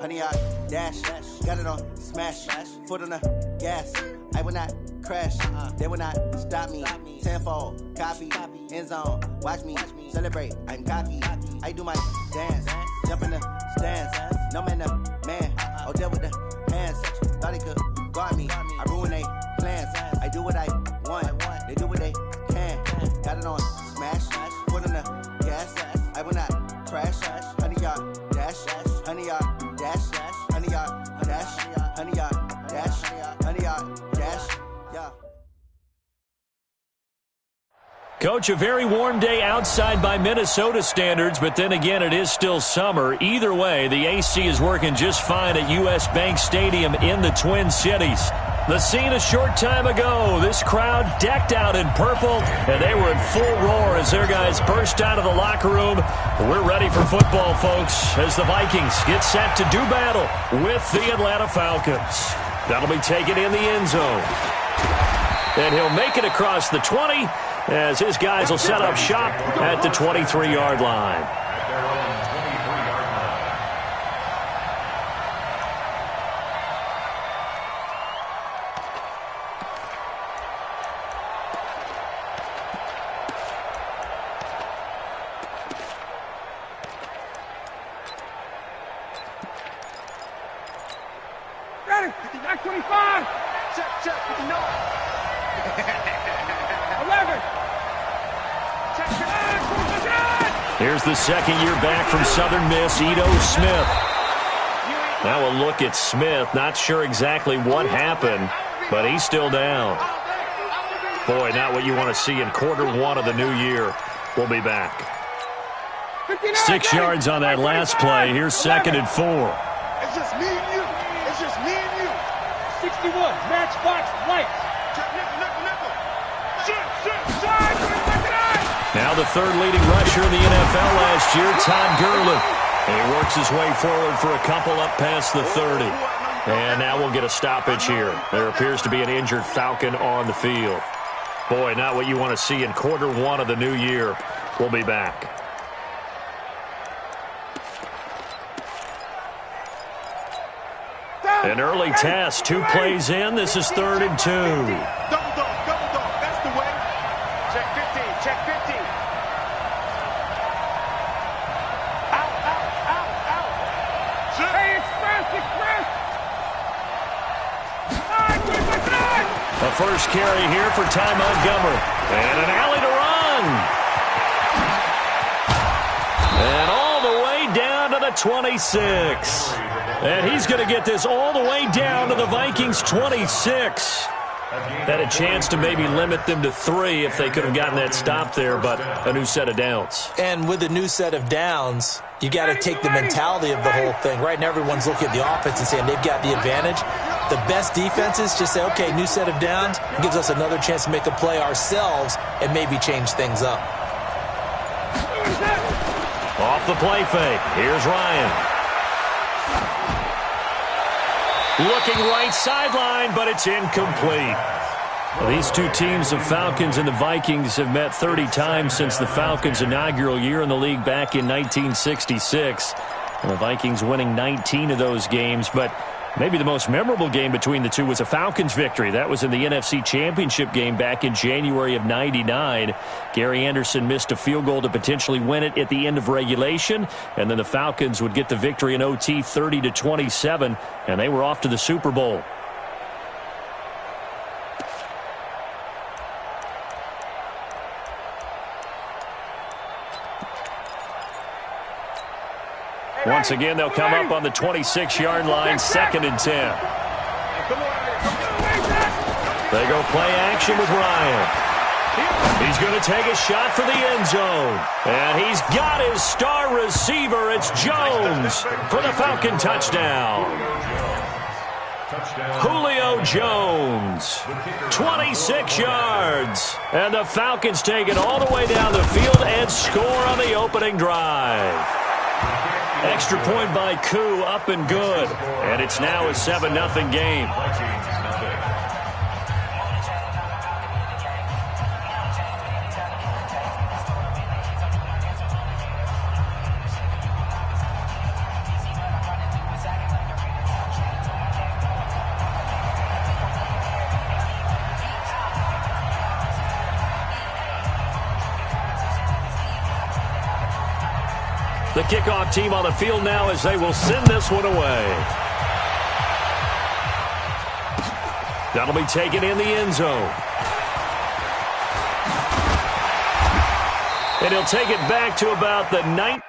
honey yard dash, got it on smash, foot on the gas. I will not crash, they will not stop me. Tenfold, copy, end zone, watch me celebrate. I'm cocky, I do my dance, jump in the stands. No man, man, oh deal with the hands. Thought he could guard me, I ruin they plans. I do what I want, they do what they can. Got it on smash, foot on the gas. I will not crash, honey yard dash, honey yard dash, honey yard dash, honey yard dash, honey yard dash, yeah. Coach, a very warm day outside by Minnesota standards, but then again, it is still summer. Either way, the AC is working just fine at U.S. Bank Stadium in the Twin Cities. The scene a short time ago, this crowd decked out in purple, and they were in full roar as their guys burst out of the locker room. We're ready for football, folks, as the Vikings get set to do battle with the Atlanta Falcons. That'll be taken in the end zone. And he'll make it across the 20 as his guys will set up shop at the 23-yard line. Ready, 25. Check, with the nose. 11. Here's the second year back from Southern Miss, Ito Smith. Now a look at Smith. Not sure exactly what happened, but he's still down. Boy, not what you want to see in quarter one of the new year. We'll be back. 6 yards on that last play. Here's 2nd and 4. It's just me and you. It's just me and you. 61, matchbox, lights. Now the third leading rusher in the NFL last year, Todd Gurley. And he works his way forward for a couple up past the 30. And now we'll get a stoppage here. There appears to be an injured Falcon on the field. Boy, not what you want to see in quarter one of the new year. We'll be back. An early test, 2 plays in. This is 3rd and 2. Double dog. That's the way. Check 15. Check 15. Out. Hey, express. A first carry here for Ty Montgomery. And an alley to run. And all the way down to the 26. And he's going to get this all the way down to the Vikings' 26. Had a chance to maybe limit them to 3 if they could have gotten that stop there, but a new set of downs. And with a new set of downs, you got to take the mentality of the whole thing. Right now, everyone's looking at the offense and saying they've got the advantage. The best defenses just say, okay, new set of downs. It gives us another chance to make a play ourselves and maybe change things up. Off the play fake. Here's Ryan. Looking right sideline, but it's incomplete. Well, these two teams, the Falcons and the Vikings, have met 30 times since the Falcons' inaugural year in the league back in 1966. And the Vikings winning 19 of those games, but maybe the most memorable game between the two was a Falcons victory. That was in the NFC Championship game back in January of '99. Gary Anderson missed a field goal to potentially win it at the end of regulation, and then the Falcons would get the victory in OT 30-27, and they were off to the Super Bowl. Once again, they'll come up on the 26-yard line, 2nd and 10. They go play action with Ryan. He's going to take a shot for the end zone. And he's got his star receiver. It's Jones for the Falcon touchdown. Julio Jones, 26 yards. And the Falcons take it all the way down the field and score on the opening drive. Extra point by Koo, up and good. And it's now a 7-0 game. The kickoff team on the field now as they will send this one away. That'll be taken in the end zone. And he'll take it back to about the 9.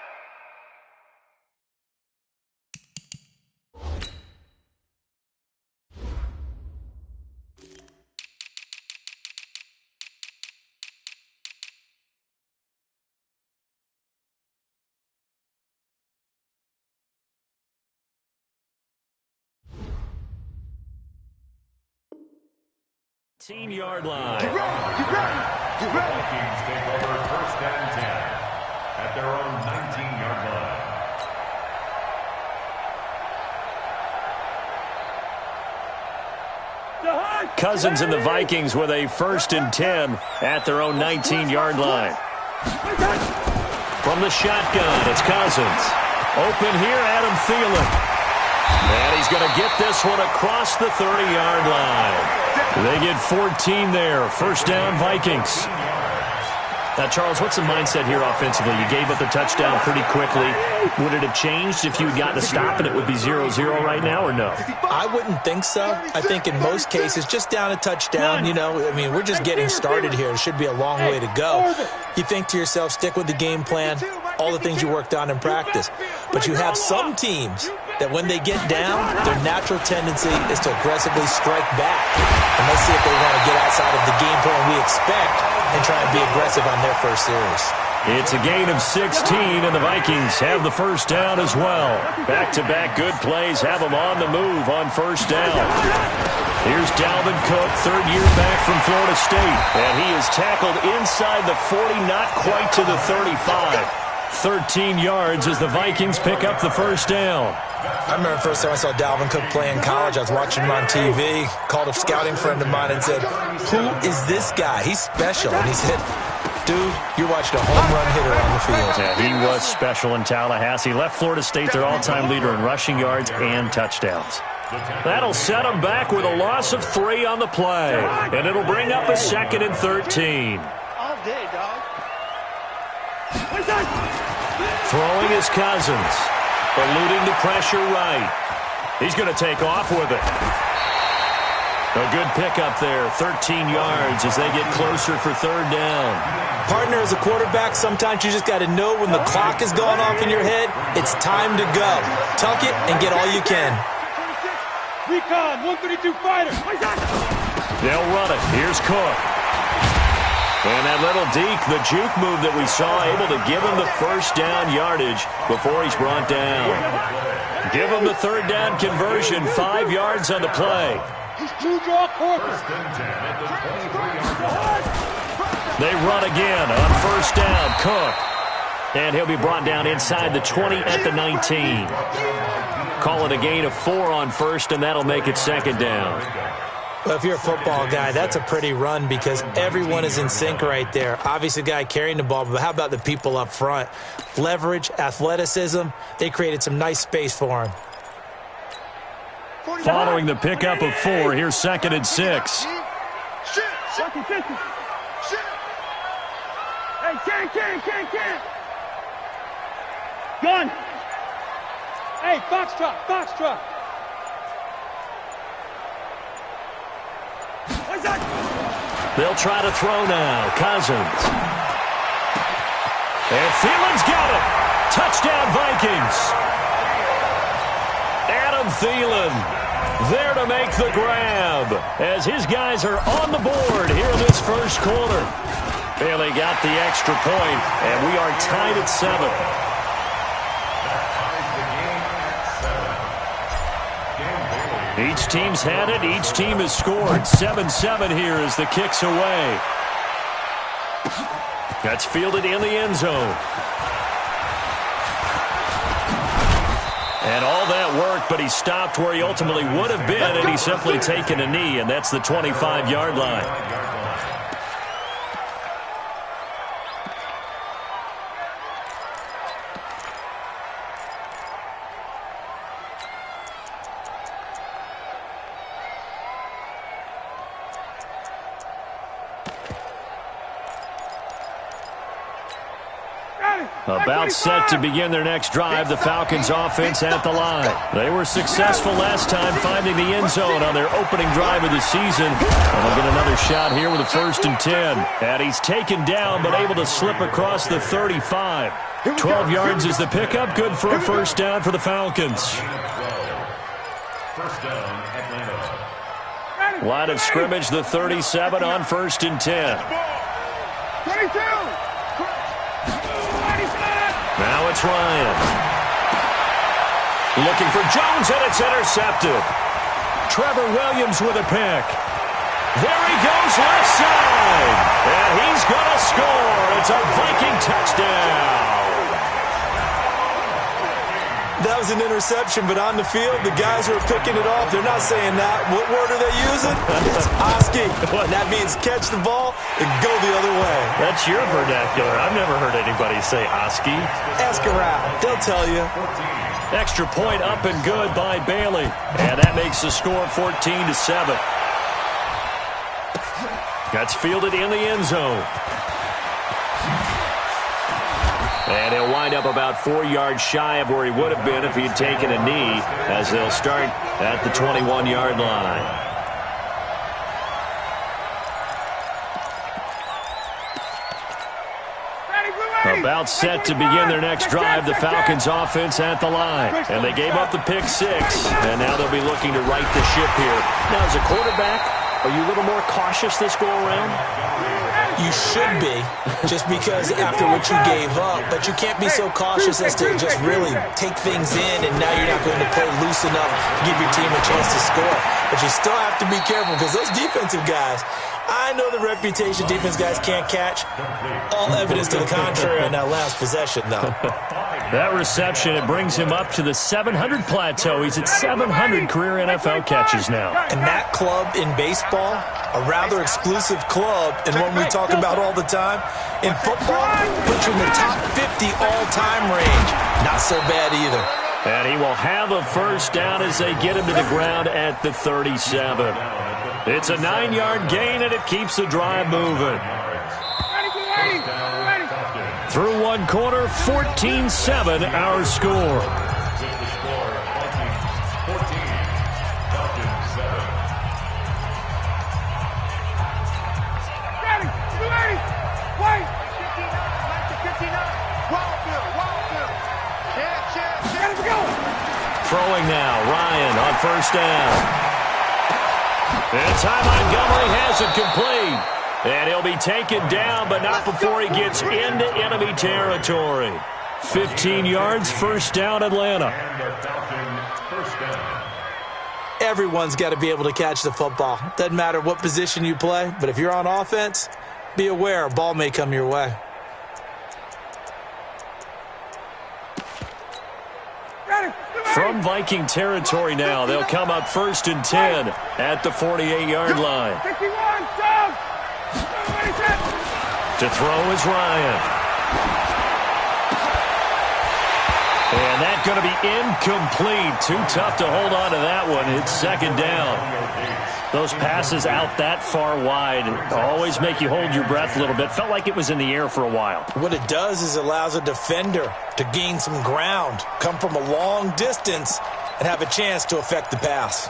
Yard line. Get ready, get ready, get ready. Vikings take over first and 10 at their own 19-yard line. Cousins and the Vikings with a 1st and 10 at their own 19-yard line. From the shotgun, it's Cousins. Open here, Adam Thielen. And he's going to get this one across the 30-yard line. They get 14 there. 1st down, Vikings. Now, Charles, what's the mindset here offensively? You gave up a touchdown pretty quickly. Would it have changed if you had gotten a stop and it would be 0-0 right now, or no? I wouldn't think so. I think in most cases, just down a touchdown, you know, I mean, we're just getting started here. It should be a long way to go. You think to yourself, stick with the game plan, all the things you worked on in practice. But you have some teams that when they get down, their natural tendency is to aggressively strike back. And let's see if they want to get outside of the game plan we expect and try and be aggressive on their first series. It's a gain of 16, and the Vikings have the 1st down as well. Back-to-back good plays have them on the move on 1st down. Here's Dalvin Cook, 3rd year back from Florida State. And he is tackled inside the 40, not quite to the 35. 13 yards as the Vikings pick up the 1st down. I remember the first time I saw Dalvin Cook play in college. I was watching him on TV, called a scouting friend of mine and said, "Who is this guy? He's special." And he said, "Dude, you're watching a home run hitter on the field." Yeah, he was special in Tallahassee. Left Florida State their all-time leader in rushing yards and touchdowns. That'll set them back with a loss of 3 on the play. And it'll bring up a 2nd and 13. All day, dog. Throwing is Cousins. Eluding the pressure right. He's going to take off with it. A good pickup there. 13 yards as they get closer for 3rd down. Partner, as a quarterback, sometimes you just got to know when the clock is going off in your head, it's time to go. Tuck it and get all you can. Recon, 132 fighter. They'll run it. Here's Cook. And that little deke, the juke move that we saw, able to give him the 1st down yardage before he's brought down. Give him the 3rd down conversion, 5 yards on the play. He's two draw corpus. They run again on 1st down, Cook. And he'll be brought down inside the 20 at the 19. Call it a gain of 4 on 1st, and that'll make it 2nd down. Well, if you're a football guy, that's a pretty run because everyone is in sync right there. Obviously, the guy carrying the ball, but how about the people up front? Leverage, athleticism, they created some nice space for him. Following the pickup of 4, here's 2nd and 6. Hey, can. Gun. Hey, foxtrot. They'll try to throw now. Cousins. And Thielen's got it. Touchdown, Vikings. Adam Thielen there to make the grab as his guys are on the board here in this 1st quarter. Bailey got the extra point, and we are tied at 7. Each team's had it. Each team has scored. 7-7 here as the kick's away. That's fielded in the end zone. And all that work, but he stopped where he ultimately would have been, and he's simply taken a knee, and that's the 25-yard line. About set to begin their next drive, the Falcons offense at the line. They were successful last time finding the end zone on their opening drive of the season. And they'll get another shot here with a 1st and 10. And he's taken down but able to slip across the 35. 12 yards is the pickup, good for a 1st down for the Falcons. 1st down, Atlanta. Line of scrimmage, the 37 on 1st and 10. 22. Now it's Ryan. Looking for Jones, and it's intercepted. Trevor Williams with a pick. There he goes, left side. And he's going to score. It's a Viking touchdown. That was an interception, but on the field, the guys who are picking it off, they're not saying that. What word are they using? It's Oski. And that means catch the ball and go the other way. That's your vernacular. I've never heard anybody say Oski. Ask around. They'll tell you. Extra point up and good by Bailey. And that makes the score 14-7. That's fielded in the end zone. And he'll wind up about 4 yards shy of where he would have been if he had taken a knee, as they'll start at the 21-yard line. About set to begin their next drive, the Falcons offense at the line. And they gave up the pick 6, and now they'll be looking to right the ship here. Now, as a quarterback, are you a little more cautious this go-around? You should be, just because after what you gave up, but you can't be so cautious as to just really take things in, and now you're not going to play loose enough to give your team a chance to score. But you still have to be careful, because those defensive guys, I know the reputation defense guys can't catch. All evidence to the contrary on that last possession, though. That reception, it brings him up to the 700 plateau. He's at 700 career NFL catches now. And that club in baseball, a rather exclusive club, and one we talk about all the time. In football, puts you in the top 50 all-time range. Not so bad either. And he will have a 1st down as they get him to the ground at the 37. It's a 9-yard gain, and it keeps the drive moving. Through one quarter, 14-7, our score. Throwing now, Ryan on 1st down. And Ty Montgomery has it complete. And he'll be taken down, but not before he gets into enemy territory. 15 yards, 1st down, Atlanta. Everyone's got to be able to catch the football. Doesn't matter what position you play, but if you're on offense, be aware a ball may come your way. From Viking territory now, they'll come up 1st and 10 at the 48-yard line. To throw is Ryan. And that's going to be incomplete. Too tough to hold on to that one. It's 2nd down. Those passes out that far wide always make you hold your breath a little bit. Felt like it was in the air for a while. What it does is allows a defender to gain some ground, come from a long distance, and have a chance to affect the pass.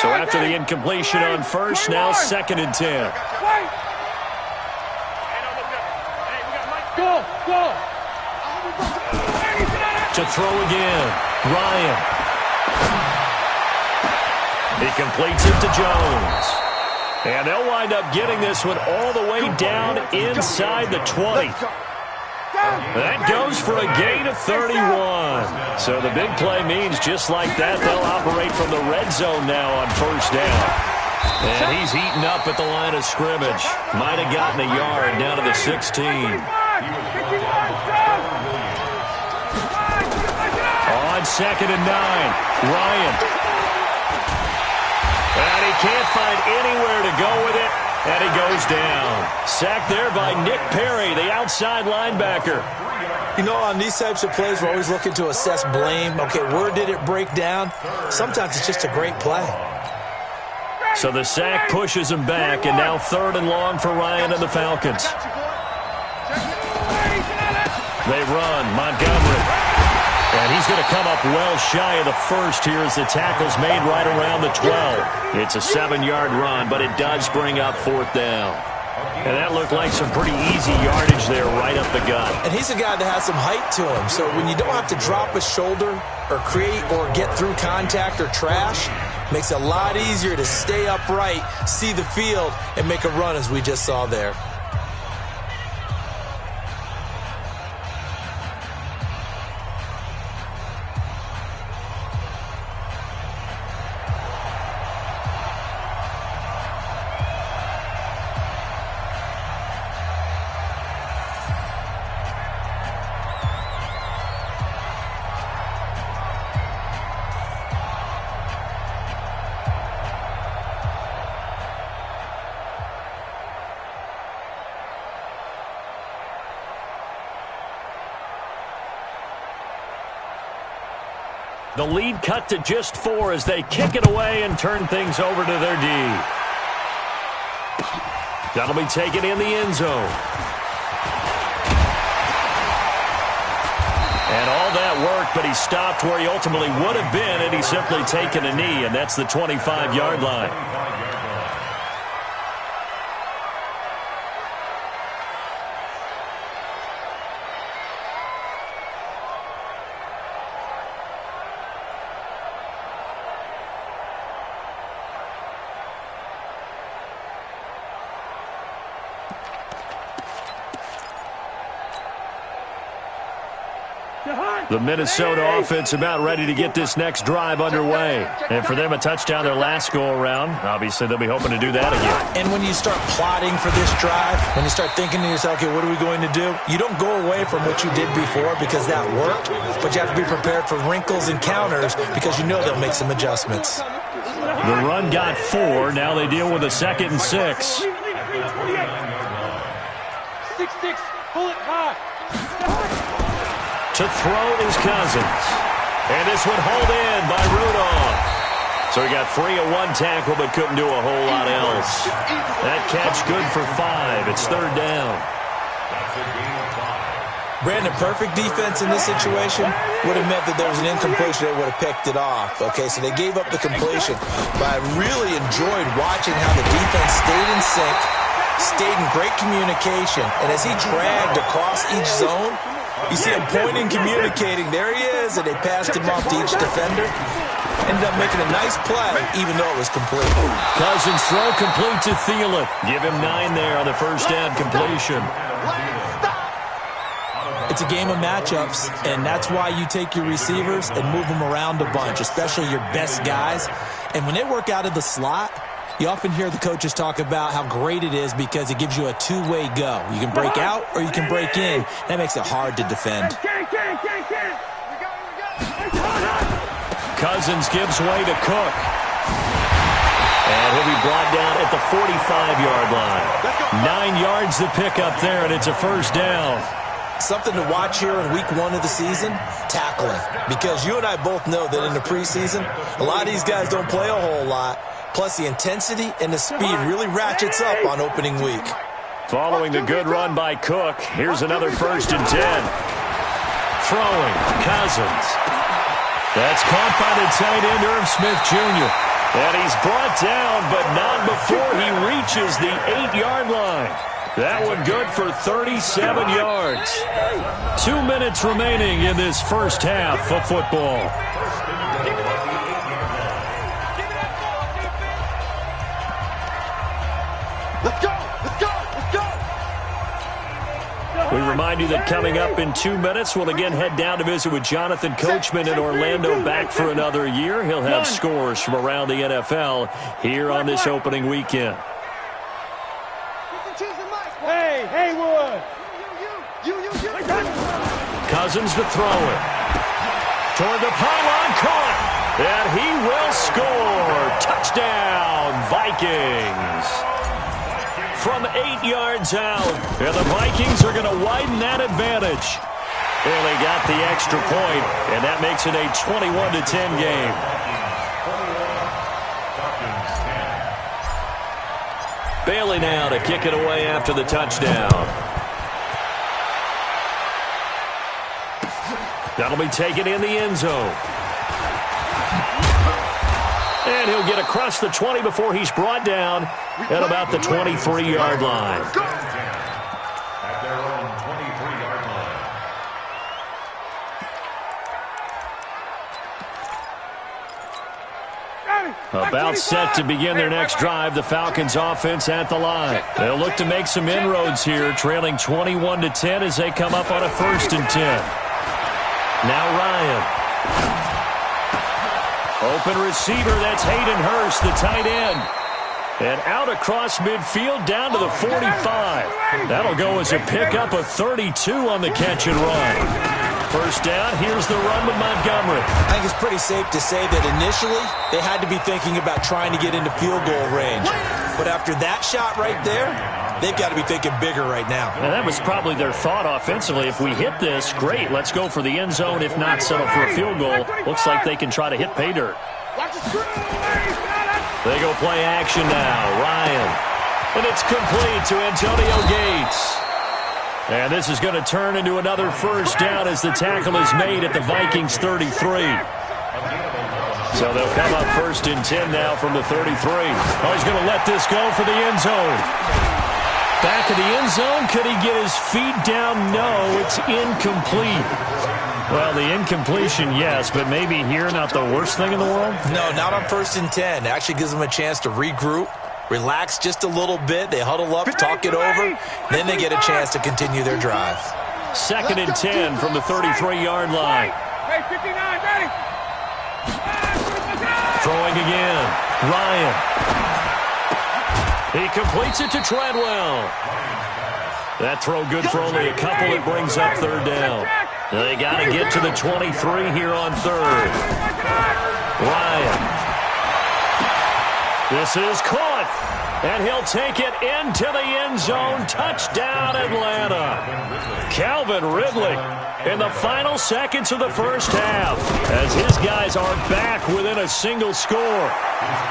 So after the incompletion on 1st, now 2nd and 10. To throw again, Ryan. He completes it to Jones. And they'll wind up getting this one all the way down inside the 20. That goes for a gain of 31. So the big play means just like that, they'll operate from the red zone now on 1st down. And he's eaten up at the line of scrimmage. Might have gotten a yard down to the 16. On 2nd and 9, Ryan. And he can't find anywhere to go with it, and he goes down. Sacked there by Nick Perry, the outside linebacker. You know, on these types of plays, we're always looking to assess blame. Okay, where did it break down? Sometimes it's just a great play. So the sack pushes him back, and now 3rd and long for Ryan and the Falcons. They run. Montgomery. And he's going to come up well shy of the first here as the tackle's made right around the 12. It's a 7-yard run, but it does bring up 4th down. And that looked like some pretty easy yardage there right up the gut. And he's a guy that has some height to him. So when you don't have to drop a shoulder or create or get through contact or trash, makes it a lot easier to stay upright, see the field, and make a run as we just saw there. The lead cut to just 4 as they kick it away and turn things over to their D. That'll be taken in the end zone. And all that work, but he stopped where he ultimately would have been had he simply taken a knee, and that's the 25-yard line. The Minnesota offense about ready to get this next drive underway. And for them, a touchdown their last go-around. Obviously, they'll be hoping to do that again. And when you start plotting for this drive, when you start thinking to yourself, okay, what are we going to do? You don't go away from what you did before because that worked, but you have to be prepared for wrinkles and counters because you know they'll make some adjustments. The run got 4. Now they deal with a 2nd and 6. 6-6, pull it high. To throw is Cousins. And this one hauled in by Rudolph. So he got free of 1 tackle but couldn't do a whole lot else. That catch good for 5. It's 3rd down. Brandon, perfect defense in this situation would have meant that there was an incompletion. They would have picked it off. Okay, so they gave up the completion. But I really enjoyed watching how the defense stayed in sync, stayed in great communication. And as he dragged across each zone, you see him pointing, communicating. There he is, and they passed him off to each defender. Ended up making a nice play, even though it was complete. Cousins throw complete to Thielen. Give him 9 there on the first down completion. It's a game of matchups, and that's why you take your receivers and move them around a bunch, especially your best guys. And when they work out of the slot, you often hear the coaches talk about how great it is because it gives you a two-way go. You can break out or you can break in. That makes it hard to defend. Cousins gives way to Cook. And he'll be brought down at the 45-yard line. 9 yards to pick up there, and it's a first down. Something to watch here in week 1 of the season, tackling. Because you and I both know that in the preseason, a lot of these guys don't play a whole lot. Plus, the intensity and the speed really ratchets up on opening week. Following the good run by Cook, here's another 1st and 10. Throwing, Cousins. That's caught by the tight end, Irv Smith Jr. And he's brought down, but not before he reaches the 8-yard line. That one good for 37 yards. 2 minutes remaining in this first half of football. Let's go! Let's go! Let's go! We remind you that coming up in 2 minutes, we'll again head down to visit with Jonathan Coachman in Orlando, back for another year. He'll have scores from around the NFL here on this opening weekend. Hey, Haywood! Cousins to throw it. Toward the pylon, caught. And he will score. Touchdown, Vikings. From 8 yards out. And the Vikings are going to widen that advantage. And they got the extra point, and that makes it a 21-10 game. Bailey now to kick it away after the touchdown. That'll be taken in the end zone. And he'll get across the 20 before he's brought down at about the 23-yard line. At their own 23-yard line. About set to begin their next drive, the Falcons offense at the line. They'll look to make some inroads here, trailing 21-10 as they come up on a 1st and 10. Now Ryan. Open receiver, that's Hayden Hurst, the tight end. And out across midfield down to the 45. That'll go as a pickup of 32 on the catch and run. First down, here's the run with Montgomery. I think it's pretty safe to say that initially they had to be thinking about trying to get into field goal range. But after that shot right there, they've got to be thinking bigger right now. And that was probably their thought offensively. If we hit this, great, let's go for the end zone. If not, settle for a field goal. Looks like they can try to hit pay dirt. They go play action now. Ryan. And it's complete to Antonio Gates. And this is going to turn into another first down as the tackle is made at the Vikings 33. So they'll come up 1st and 10 now from the 33. Oh, he's going to let this go for the end zone. Back of the end zone. Could he get his feet down? No, it's incomplete. Well, the incompletion, yes, but maybe here not the worst thing in the world? No, not on 1st and 10. Actually gives them a chance to regroup, relax just a little bit. They huddle up, talk it over. Then they get a chance to continue their drive. 2nd and 10 from the 33-yard line. Hey, 59, ready. Throwing again. Ryan. He completes it to Treadwell. That throw good for only a couple. It brings up 3rd down. They got to get to the 23 here on 3rd. Ryan. This is caught. And he'll take it into the end zone. Touchdown, Atlanta. Calvin Ridley in the final seconds of the first half as his guys are back within a single score.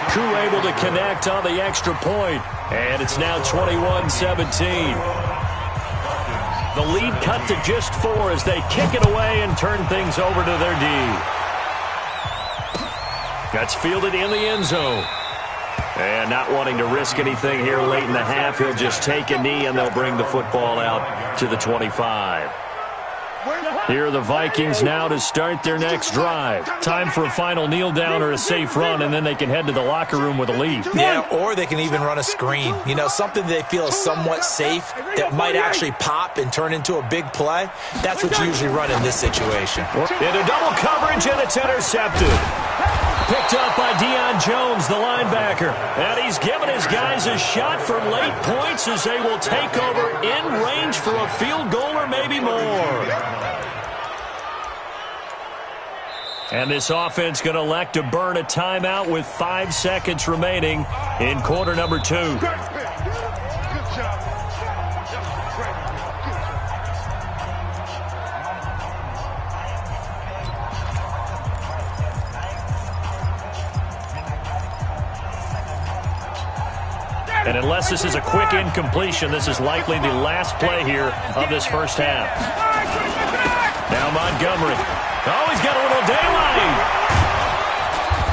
Crew able to connect on the extra point. And it's now 21-17. The lead cut to just 4 as they kick it away and turn things over to their D. That's fielded in the end zone. And not wanting to risk anything here late in the half, he'll just take a knee and they'll bring the football out to the 25. Here are the Vikings now to start their next drive. Time for a final kneel down or a safe run, and then they can head to the locker room with a lead. Yeah, or they can even run a screen. You know, something they feel is somewhat safe that might actually pop and turn into a big play. That's what you usually run in this situation. Into double coverage, and it's intercepted. Picked up by Deion Jones, the linebacker. And he's given his guys a shot for late points as they will take over in range for a field goal or maybe more. And this offense going to elect to burn a timeout with 5 seconds remaining in quarter number 2. Good job. And unless this is a quick incompletion, this is likely the last play here of this first half. Now Montgomery. Oh, he's got a little daylight.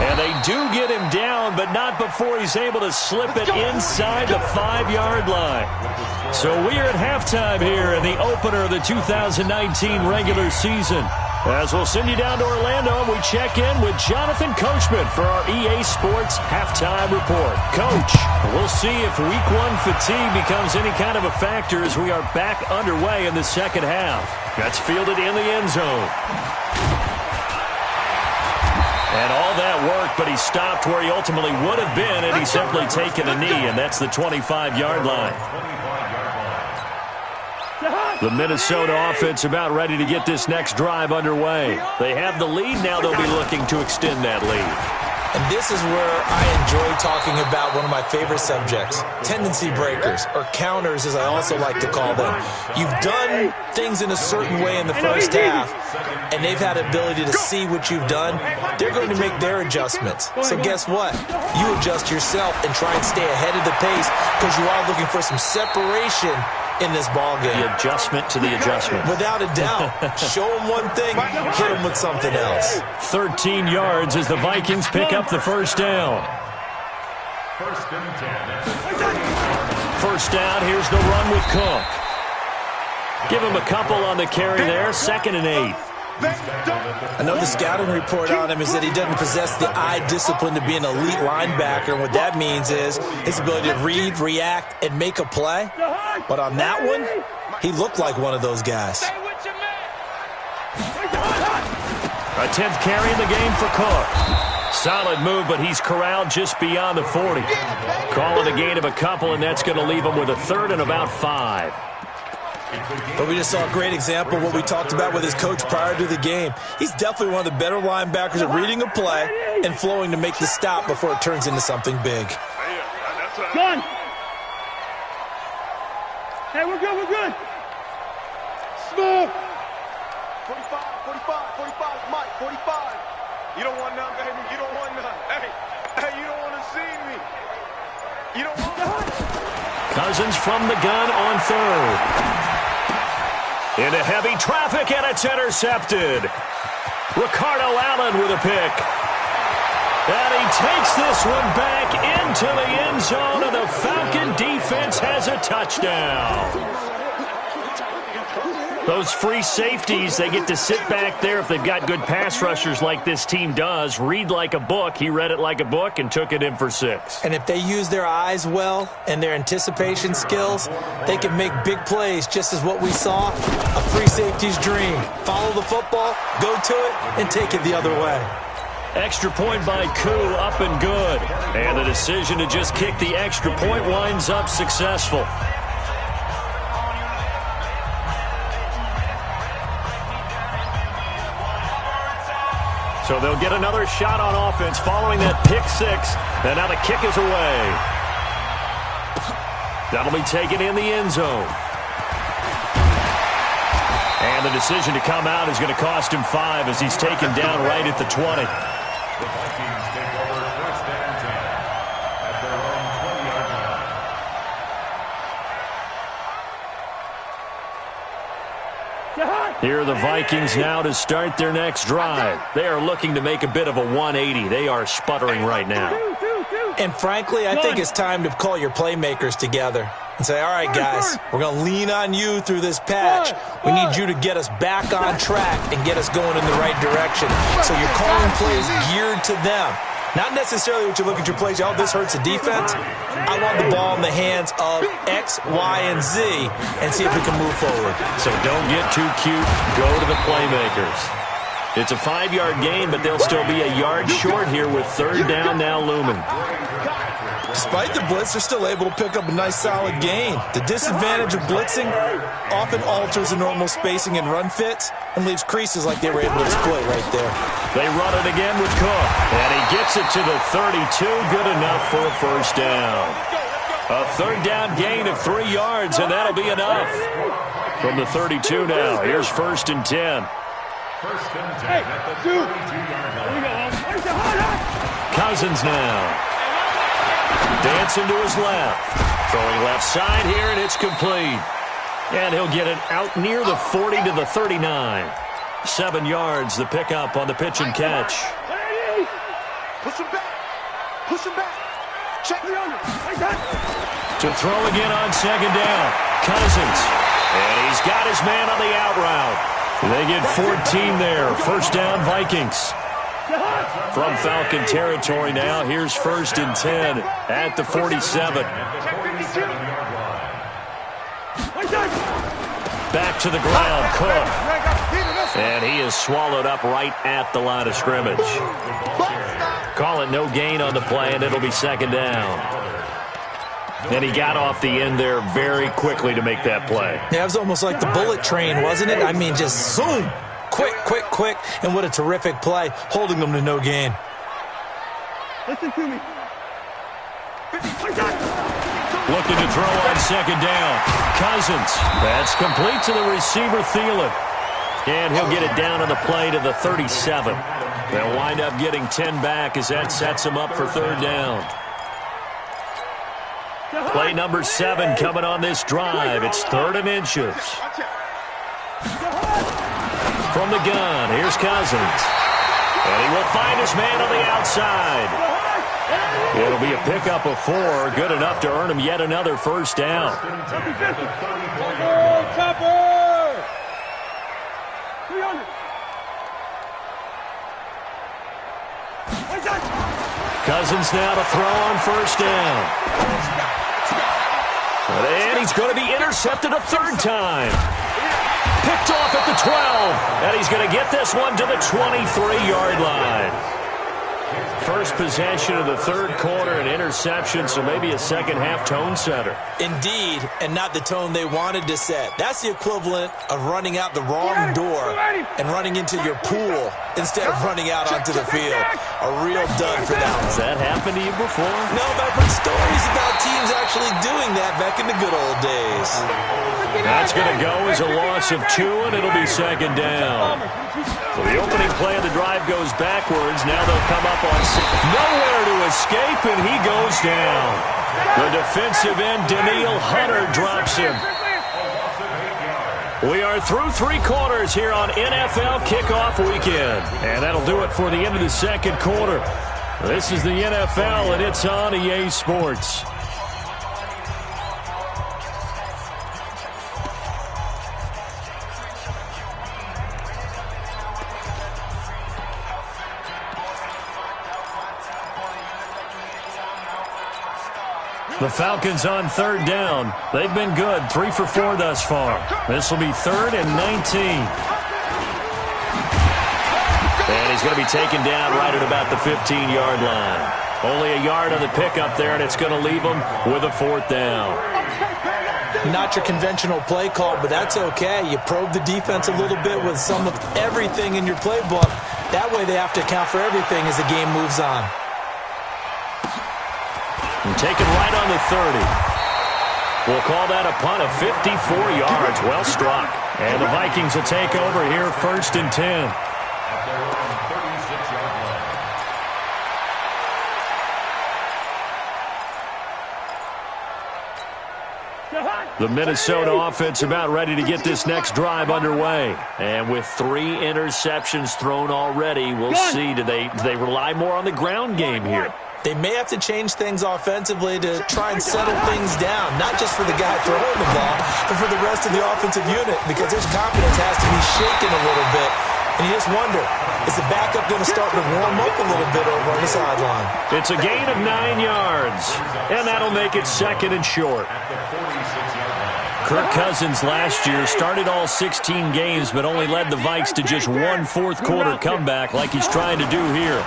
And they do get him down, but not before he's able to slip it inside the 5-yard line. So we are at halftime here in the opener of the 2019 regular season. As we'll send you down to Orlando, and we check in with Jonathan Coachman for our EA Sports Halftime Report. Coach, we'll see if Week 1 fatigue becomes any kind of a factor as we are back underway in the second half. That's fielded in the end zone. And all that worked, but he stopped where he ultimately would have been, and he's simply taken a knee, and that's the 25-yard line. The Minnesota offense about ready to get this next drive underway. They have the lead. Now they'll be looking to extend that lead. And this is where I enjoy talking about one of my favorite subjects, tendency breakers, or counters as I also like to call them. You've done things in a certain way in the first half, and they've had the ability to see what you've done. They're going to make their adjustments. So guess what? You adjust yourself and try and stay ahead of the pace because you are looking for some separation in this ball game. The adjustment to the adjustment. Without a doubt. Show them one thing, hit them with something else. 13 yards as the Vikings pick up the first down. First and 10. First down, here's the run with Cook. Give him a couple on the carry there, 2nd and 8. I know the scouting report on him is that he doesn't possess the eye discipline to be an elite linebacker. And what that means is his ability to read, react, and make a play. But on that one, he looked like one of those guys. A 10th carry in the game for Cook. Solid move, but he's corralled just beyond the 40. Call it a gain of a couple, and that's going to leave him with a 3rd and about 5. But we just saw a great example of what we talked about with his coach prior to the game. He's definitely one of the better linebackers at reading a play and flowing to make the stop before it turns into something big. Gun! Hey, we're good, we're good. Smooth. 45, 45, Mike, 45. You don't want none, baby. You don't want none. Hey, you don't want to see me. You don't want none. Cousins from the gun on 3rd. Into heavy traffic, and it's intercepted. Ricardo Allen with a pick. And he takes this one back into the end zone, and the Falcon defense has a touchdown. Those free safeties, they get to sit back there if they've got good pass rushers like this team does. Read like a book. He read it like a book and took it in for 6. And if they use their eyes well and their anticipation skills, they can make big plays, just as what we saw, a free safety's dream. Follow the football, go to it, and take it the other way. Extra point by Koo, up and good. And the decision to just kick the extra point winds up successful. So they'll get another shot on offense following that pick 6. And now the kick is away. That'll be taken in the end zone. And the decision to come out is going to cost him 5 as he's taken down right at the 20. The Vikings take over 1st and 10 at their own 20-yard line. Here are the Vikings now to start their next drive. They are looking to make a bit of a 180. They are sputtering right now. And frankly, I think it's time to call your playmakers together and say, all right, guys, we're going to lean on you through this patch. We need you to get us back on track and get us going in the right direction. So you're calling plays geared to them. Not necessarily what you look at your plays, oh, this hurts the defense. I want the ball in the hands of X, Y, and Z and see if we can move forward. So don't get too cute. Go to the playmakers. It's a 5-yard gain, but they'll still be a yard short here with 3rd down now looming. Despite the blitz, they're still able to pick up a nice, solid gain. The disadvantage of blitzing often alters the normal spacing and run fits and leaves creases like they were able to exploit right there. They run it again with Cook, and he gets it to the 32. Good enough for a first down. A 3rd down gain of 3 yards, and that'll be enough. From the 32 now, here's 1st and 10. First and 10 at the 32-yard line. Cousins now. Dancing to his left. Throwing left side here, and it's complete. And he'll get it out near the 40 to the 39. 7 yards, the pickup on the pitch and catch. Push him back. Push him back. Check the under. To throw again on 2nd down. Cousins. And he's got his man on the out route. They get 14 there. 1st down, Vikings. From Falcon territory now, here's 1st and 10 at the 47. Back to the ground, Cook. And he is swallowed up right at the line of scrimmage. Call it no gain on the play, and it'll be 2nd down. And he got off the end there very quickly to make that play. Yeah, it was almost like the bullet train, wasn't it? I mean, just zoom. Quick, and what a terrific play, holding them to no gain. Listen to me. Looking to throw on 2nd down. Cousins. That's complete to the receiver, Thielen. And he'll get it down on the play to the 37. They'll wind up getting 10 back as that sets him up for 3rd down. Play number 7 coming on this drive. It's 3rd and inches. From the gun, here's Cousins. And he will find his man on the outside. It'll be a pickup of 4, good enough to earn him yet another first down. Cousins now to throw on first down. And he's going to be intercepted a 3rd time. Picked off at the 12. And he's going to get this one to the 23-yard line. First possession of the 3rd quarter, an interception, so maybe a second-half tone setter. Indeed, and not the tone they wanted to set. That's the equivalent of running out the wrong door and running into your pool instead of running out onto the field. A real dud for that one. Has that happened to you before? No, but I've heard stories about teams actually doing that back in the good old days. That's going to go as a loss of 2, and it'll be 2nd down. So the opening play of the drive goes backwards. Now they'll come up on nowhere to escape, and he goes down. The defensive end, Daniil Hunter, drops him. We are through 3 quarters here on NFL Kickoff Weekend. And that'll do it for the end of the 2nd quarter. This is the NFL, and it's on EA Sports. The Falcons on 3rd down. They've been good, 3 for 4 thus far. This will be 3rd and 19. And he's going to be taken down right at about the 15-yard line. Only a yard on the pickup there, and it's going to leave him with a 4th down. Not your conventional play call, but that's okay. You probe the defense a little bit with some of everything in your playbook. That way they have to account for everything as the game moves on. And taken right on the 30. We'll call that a punt of 54 yards. Well struck. And the Vikings will take over here, 1st and 10. The Minnesota offense about ready to get this next drive underway. And with 3 interceptions thrown already, we'll see. Do they rely more on the ground game here? They may have to change things offensively to try and settle things down, not just for the guy throwing the ball, but for the rest of the offensive unit, because his confidence has to be shaken a little bit. And you just wonder, is the backup going to start to warm up a little bit over on the sideline? It's a gain of 9 yards, and that'll make it 2nd and short. Kirk Cousins last year started all 16 games, but only led the Vikes to just 1 4th-quarter comeback like he's trying to do here.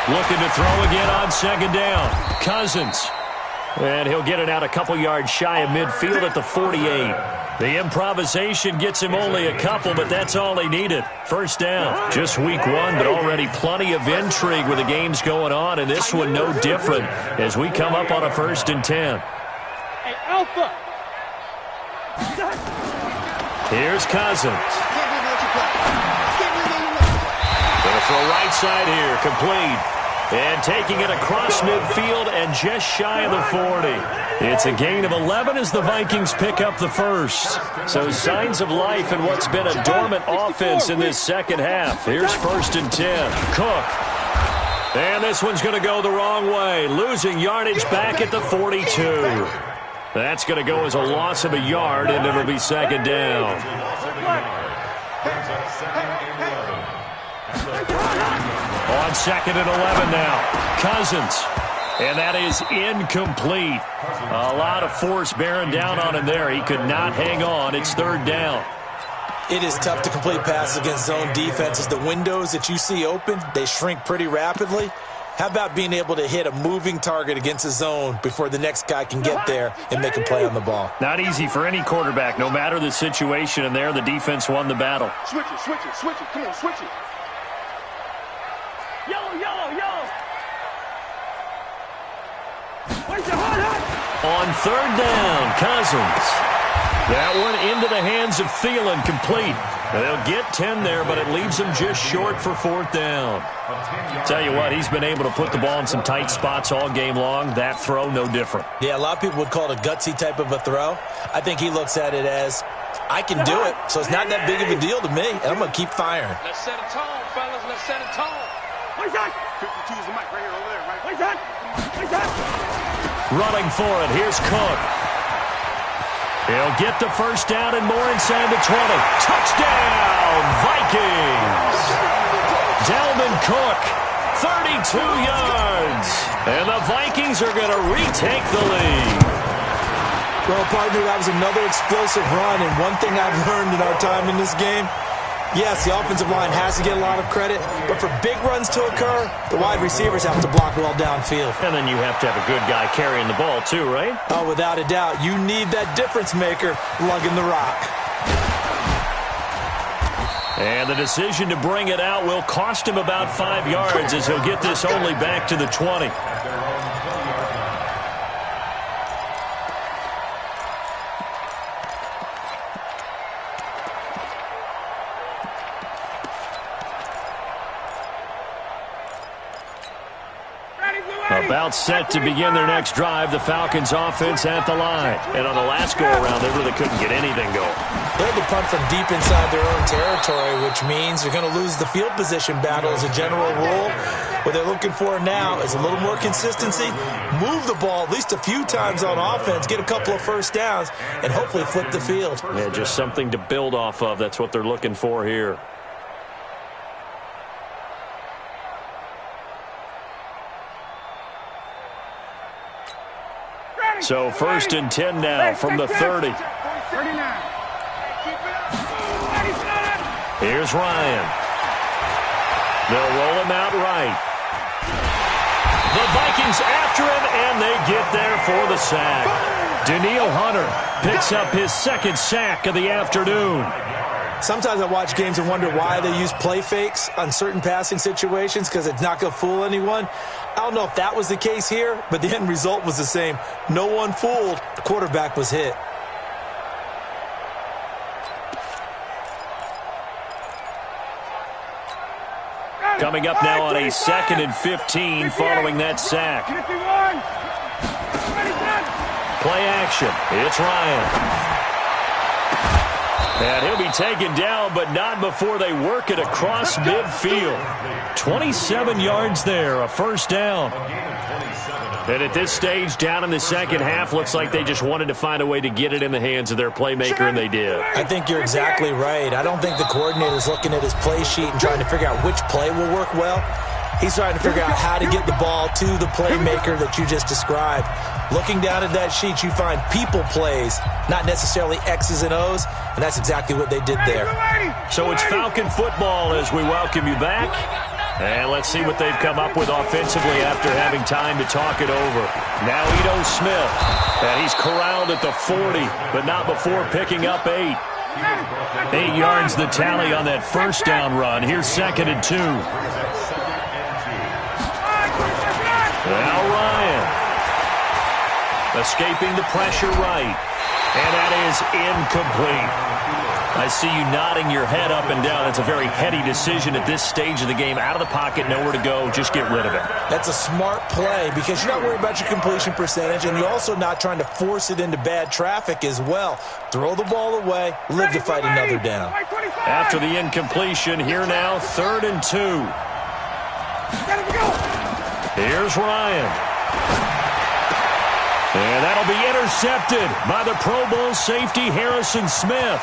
Looking to throw again on 2nd down. Cousins. And he'll get it out a couple yards shy of midfield at the 48. The improvisation gets him only a couple, but that's all he needed. 1st down. Just week 1, but already plenty of intrigue with the games going on, and this one no different as we come up on a 1st and 10. Hey, Alpha. Here's Cousins. Going to throw right side here, complete. And taking it across midfield and just shy of the 40. It's a gain of 11 as the Vikings pick up the 1st. So signs of life in what's been a dormant offense in this 2nd half. Here's 1st and 10. Cook. And this one's going to go the wrong way. Losing yardage back at the 42. That's going to go as a loss of a yard, and it'll be 2nd down. On 2nd and 11 now. Cousins. And that is incomplete. A lot of force bearing down on him there. He could not hang on. It's 3rd down. It is tough to complete passes against zone defenses. The windows that you see open, they shrink pretty rapidly. How about being able to hit a moving target against a zone before the next guy can get there and make a play on the ball? Not easy for any quarterback, no matter the situation. And there, the defense won the battle. Switch it, switch it, switch it. Come on, switch it. Yellow, yellow, yellow. On 3rd down, Cousins. That one into the hands of Thielen, complete. They'll get 10 there, but it leaves them just short for 4th down. Tell you what, he's been able to put the ball in some tight spots all game long. That throw, no different. Yeah, a lot of people would call it a gutsy type of a throw. I think he looks at it as, I can do it, so it's not that big of a deal to me, and I'm going to keep firing. Let's set a tone, fellas. Let's set a tone. Where's that? 52 is the mic right here over there, right? Where's that? Where's that? Running for it. Here's Cook. He'll get the first down and more inside the 20. Touchdown, Vikings! Dalvin Cook, 32 yards. And the Vikings are going to retake the lead. Well, partner, that was another explosive run, and one thing I've learned in our time in this game, yes, the offensive line has to get a lot of credit, but for big runs to occur, the wide receivers have to block well downfield. And then you have to have a good guy carrying the ball too, right? Oh, without a doubt. You need that difference maker lugging the rock. And the decision to bring it out will cost him about 5 yards as he'll get this only back to the 20. About set to begin their next drive. The Falcons offense at the line. And on the last go-around, they really couldn't get anything going. They had to punt from deep inside their own territory, which means they're going to lose the field position battle as a general rule. What they're looking for now is a little more consistency, move the ball at least a few times on offense, get a couple of first downs, and hopefully flip the field. Yeah, just something to build off of. That's what they're looking for here. So 1st and 10 now from the 30. Here's Ryan. They'll roll him out right. The Vikings after him, and they get there for the sack. Danielle Hunter picks up his 2nd sack of the afternoon. Sometimes I watch games and wonder why they use play fakes on certain passing situations because it's not going to fool anyone. I don't know if that was the case here, but the end result was the same. No one fooled. The quarterback was hit. Coming up now on a 2nd and 15 following that sack. Play action. It's Ryan. And he'll be taken down, but not before they work it across midfield. 27 yards there, a first down. And at this stage, down in the second half, looks like they just wanted to find a way to get it in the hands of their playmaker, and they did. I think you're exactly right. I don't think the coordinator's looking at his play sheet and trying to figure out which play will work well. He's trying to figure out how to get the ball to the playmaker that you just described. Looking down at that sheet, you find people plays, not necessarily X's and O's, and that's exactly what they did there. So it's Falcon football as we welcome you back. And let's see what they've come up with offensively after having time to talk it over. Now Ito Smith, and he's corralled at the 40, but not before picking up 8. 8 yards the tally on that first down run. Here's 2nd and 2. Now Ryan. Escaping the pressure right. And that is incomplete. I see you nodding your head up and down. It's a very heady decision at this stage of the game. Out of the pocket, nowhere to go. Just get rid of it. That's a smart play because you're not worried about your completion percentage, and you're also not trying to force it into bad traffic as well. Throw the ball away, live to fight another down. After the incompletion, here now, 3rd and 2. Here's Ryan. And that'll be intercepted by the Pro Bowl safety Harrison Smith.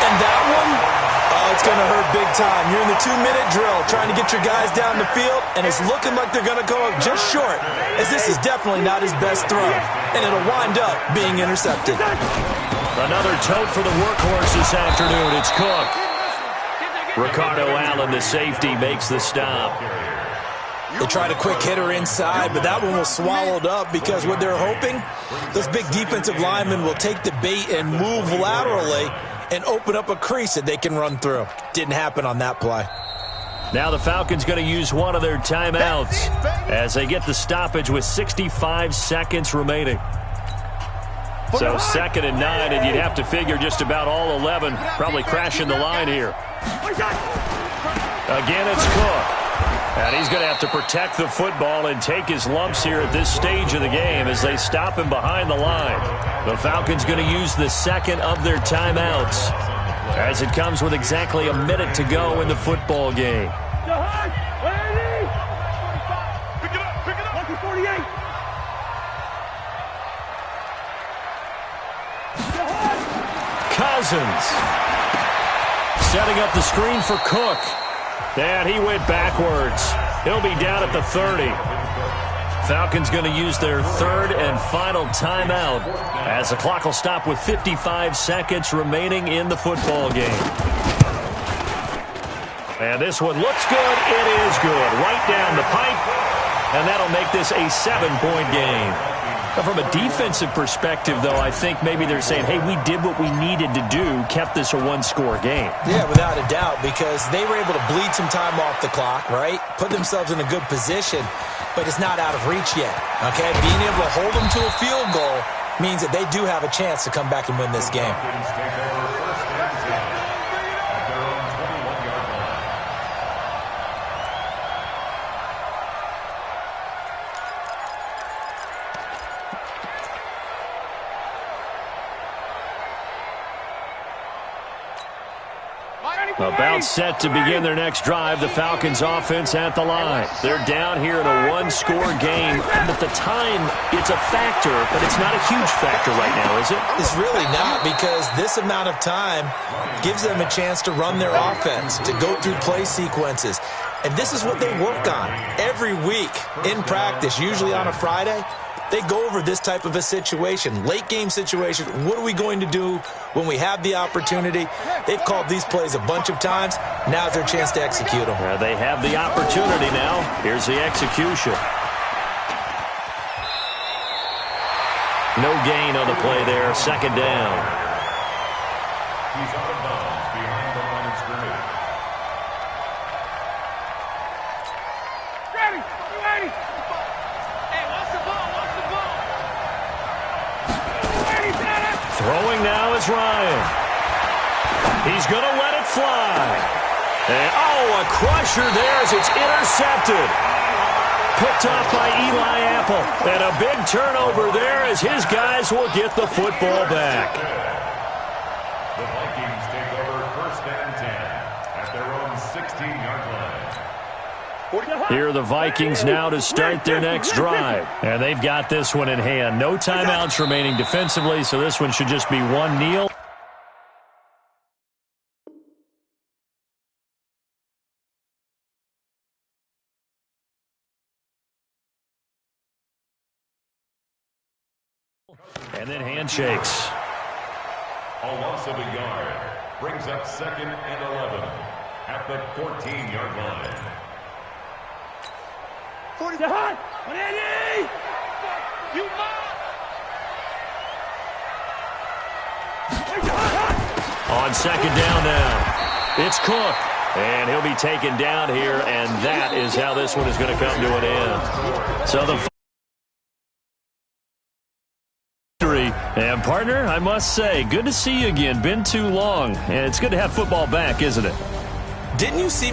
And that one, oh, it's going to hurt big time. You're in the 2-minute drill trying to get your guys down the field, and it's looking like they're going to go up just short, as this is definitely not his best throw, and it'll wind up being intercepted. Another tote for the workhorse this afternoon. It's Cook. Ricardo Allen, the safety, makes the stop. They tried a quick hitter inside, but that one was swallowed up because what they're hoping, those big defensive linemen will take the bait and move laterally and open up a crease that they can run through. Didn't happen on that play. Now the Falcons going to use one of their timeouts as they get the stoppage with 65 seconds remaining. So 2nd and 9, and you'd have to figure just about all 11 probably crashing the line here. Again, it's Cook. And he's going to have to protect the football and take his lumps here at this stage of the game as they stop him behind the line. The Falcons going to use the second of their timeouts as it comes with exactly a minute to go in the football game. Cousins setting up the screen for Cook. And he went backwards. He'll be down at the 30. Falcons going to use their third and final timeout as the clock will stop with 55 seconds remaining in the football game. And this one looks good. It is good. Right down the pipe. And that'll make this a 7-point game. From a defensive perspective, though, I think maybe they're saying, hey, we did what we needed to do, kept this a one-score game. Yeah, without a doubt, because they were able to bleed some time off the clock, right? Put themselves in a good position, but it's not out of reach yet, okay? Being able to hold them to a field goal means that they do have a chance to come back and win this game. About set to begin their next drive, the Falcons offense at the line. They're down here in a one-score game. But the time, it's a factor, but it's not a huge factor right now, is it? It's really not, because this amount of time gives them a chance to run their offense, to go through play sequences. And this is what they work on every week in practice, usually on a Friday. They go over this type of a situation, late game situation. What are we going to do when we have the opportunity? They've called these plays a bunch of times. Now's their chance to execute them. They have the opportunity now. Here's the execution. No gain on the play there. 2nd down. He's out of bounds behind the line of scrimmage. Ready, ready. Hey, watch the ball, watch the ball. Ready, set it. Throwing now is Ryan. He's going to let it fly. And, a crusher there as it's intercepted. Picked off by Eli Apple. And a big turnover there as his guys will get the football back. The Vikings take over 1st and 10 at their own 16-yard line. Here are the Vikings now to start their next drive. And they've got this one in hand. No timeouts remaining defensively, so this one should just be one kneel. And then handshakes. A loss of a yard brings up 2nd and 11 at the 14-yard line. 40 to hot. You On 2nd down now, it's Cook. And he'll be taken down here, and that is how this one is going to come to an end. So the and partner, I must say, good to see you again. Been too long. And it's good to have football back, isn't it? Didn't you see